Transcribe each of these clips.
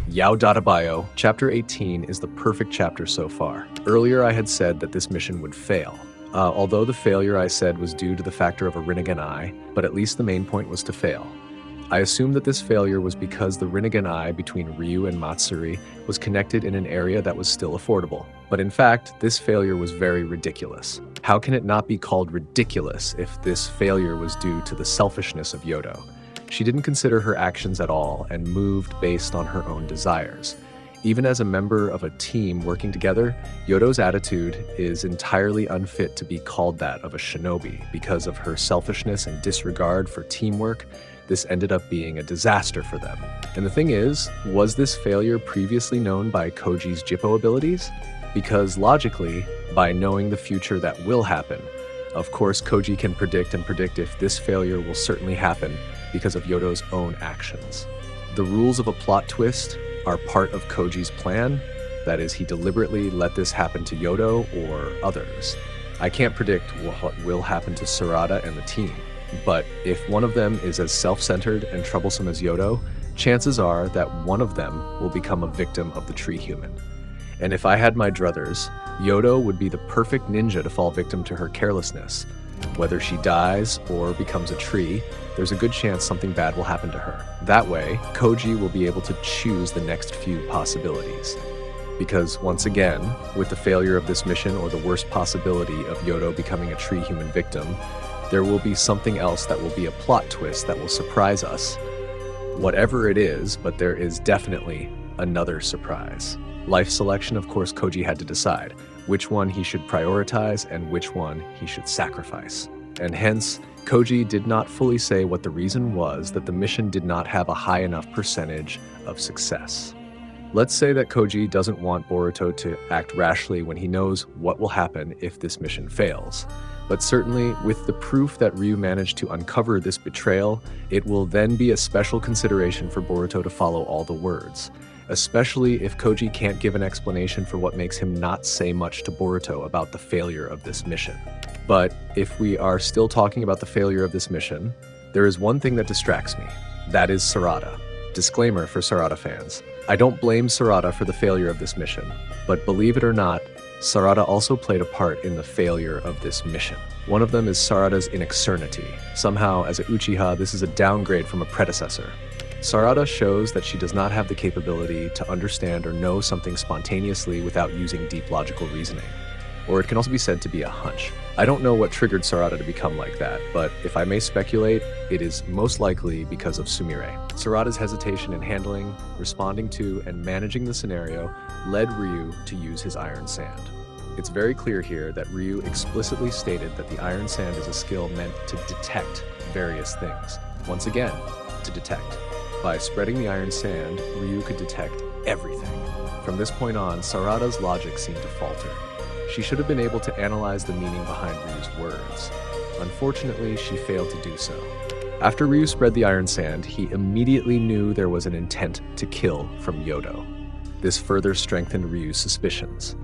Yao Databayo, Chapter 18 is the perfect chapter so far. Earlier I had said that this mission would fail. Although the failure I said was due to the factor of a Rinnegan eye, but at least the main point was to fail. I assumed that this failure was because the Rinnegan eye between Ryu and Matsuri was connected in an area that was still affordable. But in fact, this failure was very ridiculous. How can it not be called ridiculous if this failure was due to the selfishness of Yodo? She didn't consider her actions at all and moved based on her own desires. Even as a member of a team working together, Yodo's attitude is entirely unfit to be called that of a shinobi. Because of her selfishness and disregard for teamwork, this ended up being a disaster for them. And the thing is, was this failure previously known by Koji's Jippo abilities? Because logically, by knowing the future that will happen, of course Koji can predict if this failure will certainly happen because of Yodo's own actions. The rules of a plot twist are part of Koji's plan. That is, he deliberately let this happen to Yodo or others. I can't predict what will happen to Sarada and the team, but if one of them is as self-centered and troublesome as Yodo, chances are that one of them will become a victim of the tree human. And if I had my druthers, Yodo would be the perfect ninja to fall victim to her carelessness. Whether she dies or becomes a tree, there's a good chance something bad will happen to her. That way, Koji will be able to choose the next few possibilities. Because once again, with the failure of this mission or the worst possibility of Yodo becoming a tree human victim, there will be something else that will be a plot twist that will surprise us. Whatever it is, but there is definitely another surprise. Life selection, of course, Koji had to decide which one he should prioritize and which one he should sacrifice. And hence, Koji did not fully say what the reason was that the mission did not have a high enough percentage of success. Let's say that Koji doesn't want Boruto to act rashly when he knows what will happen if this mission fails. But certainly, with the proof that Ryu managed to uncover this betrayal, it will then be a special consideration for Boruto to follow all the words. Especially if Koji can't give an explanation for what makes him not say much to Boruto about the failure of this mission. But if we are still talking about the failure of this mission, there is one thing that distracts me. That is Sarada. Disclaimer for Sarada fans. I don't blame Sarada for the failure of this mission, but believe it or not, Sarada also played a part in the failure of this mission. One of them is Sarada's inexcernity. Somehow, as a Uchiha, this is a downgrade from a predecessor. Sarada shows that she does not have the capability to understand or know something spontaneously without using deep logical reasoning. Or it can also be said to be a hunch. I don't know what triggered Sarada to become like that, but if I may speculate, it is most likely because of Sumire. Sarada's hesitation in handling, responding to, and managing the scenario led Ryu to use his Iron Sand. It's very clear here that Ryu explicitly stated that the Iron Sand is a skill meant to detect various things. Once again, to detect. By spreading the Iron Sand, Ryu could detect everything. From this point on, Sarada's logic seemed to falter. She should have been able to analyze the meaning behind Ryu's words. Unfortunately, she failed to do so. After Ryu spread the Iron Sand, he immediately knew there was an intent to kill from Yodo. This further strengthened Ryu's suspicions.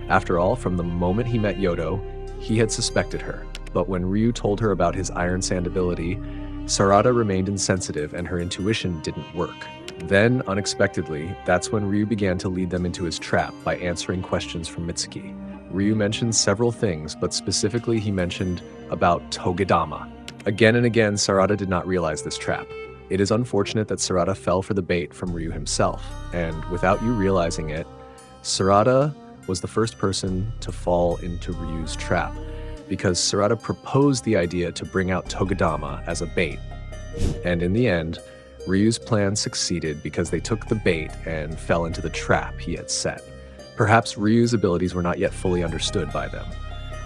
After all, from the moment he met Yodo, he had suspected her. But when Ryu told her about his Iron Sand ability, Sarada remained insensitive and her intuition didn't work. Then, unexpectedly, that's when Ryu began to lead them into his trap by answering questions from Mitsuki. Ryu mentioned several things, but specifically he mentioned about Togedama. Again and again, Sarada did not realize this trap. It is unfortunate that Sarada fell for the bait from Ryu himself, and without you realizing it, Sarada was the first person to fall into Ryu's trap, because Sarada proposed the idea to bring out Togedama as a bait. And in the end, Ryu's plan succeeded because they took the bait and fell into the trap he had set. Perhaps Ryu's abilities were not yet fully understood by them.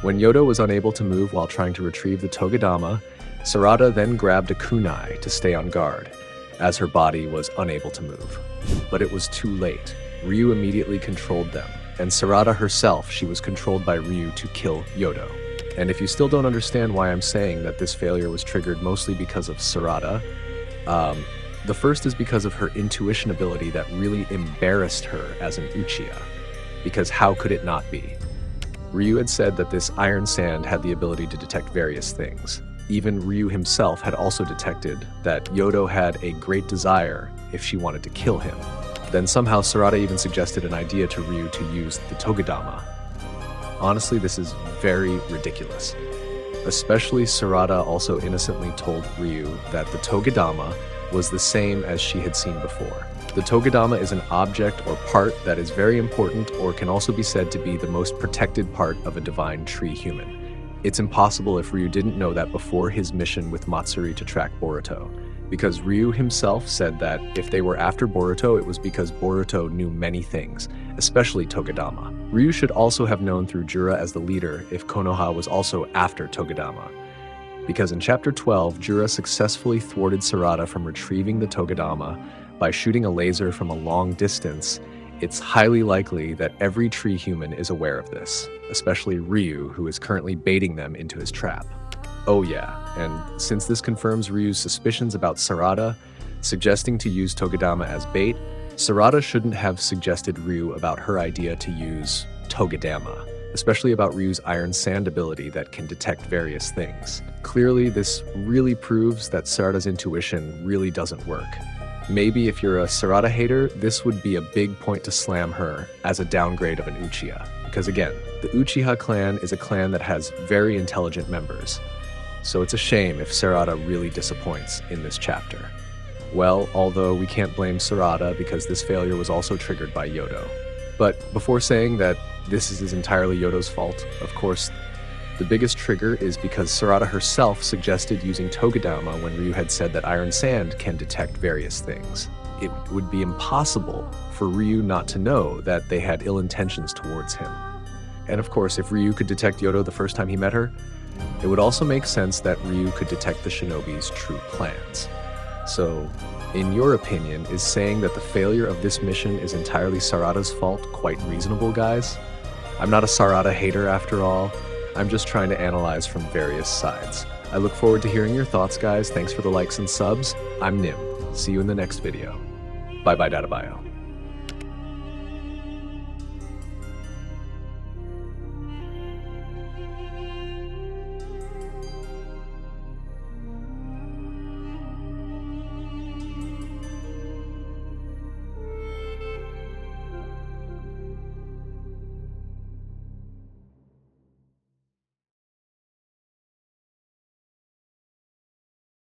When Yodo was unable to move while trying to retrieve the Togedama, Sarada then grabbed a kunai to stay on guard, as her body was unable to move. But it was too late. Ryu immediately controlled them, and Sarada herself, she was controlled by Ryu to kill Yodo. And if you still don't understand why I'm saying that this failure was triggered mostly because of Sarada, the first is because of her intuition ability that really embarrassed her as an Uchiha. Because how could it not be? Ryu had said that this iron sand had the ability to detect various things. Even Ryu himself had also detected that Yodo had a great desire if she wanted to kill him. Then somehow Sarada even suggested an idea to Ryu to use the Togadama. Honestly, this is very ridiculous. Especially Sarada also innocently told Ryu that the Togadama was the same as she had seen before. The Togadama is an object or part that is very important, or can also be said to be the most protected part of a divine tree human. It's impossible if Ryu didn't know that before his mission with Matsuri to track Boruto, because Ryu himself said that if they were after Boruto, it was because Boruto knew many things, especially Togadama. Ryu should also have known through Jura as the leader if Konoha was also after Togadama, because in Chapter 12, Jura successfully thwarted Sarada from retrieving the Togadama by shooting a laser from a long distance. It's highly likely that every tree human is aware of this, especially Ryu, who is currently baiting them into his trap. Oh yeah, and since this confirms Ryu's suspicions about Sarada, suggesting to use Togadama as bait, Sarada shouldn't have suggested Ryu about her idea to use Togadama, especially about Ryu's iron sand ability that can detect various things. Clearly, this really proves that Sarada's intuition really doesn't work. Maybe if you're a Sarada hater, this would be a big point to slam her as a downgrade of an Uchiha. Because again, the Uchiha clan is a clan that has very intelligent members. So it's a shame if Sarada really disappoints in this chapter. Well, although we can't blame Sarada because this failure was also triggered by Yodo. But before saying that this is entirely Yodo's fault, of course, the biggest trigger is because Sarada herself suggested using Togadama when Ryu had said that iron sand can detect various things. It would be impossible for Ryu not to know that they had ill intentions towards him. And of course, if Ryu could detect Yodo the first time he met her, it would also make sense that Ryu could detect the shinobi's true plans. So, in your opinion, is saying that the failure of this mission is entirely Sarada's fault quite reasonable, guys? I'm not a Sarada hater after all. I'm just trying to analyze from various sides. I look forward to hearing your thoughts, guys. Thanks for the likes and subs. I'm Nim. See you in the next video. Bye-bye, Data Bio.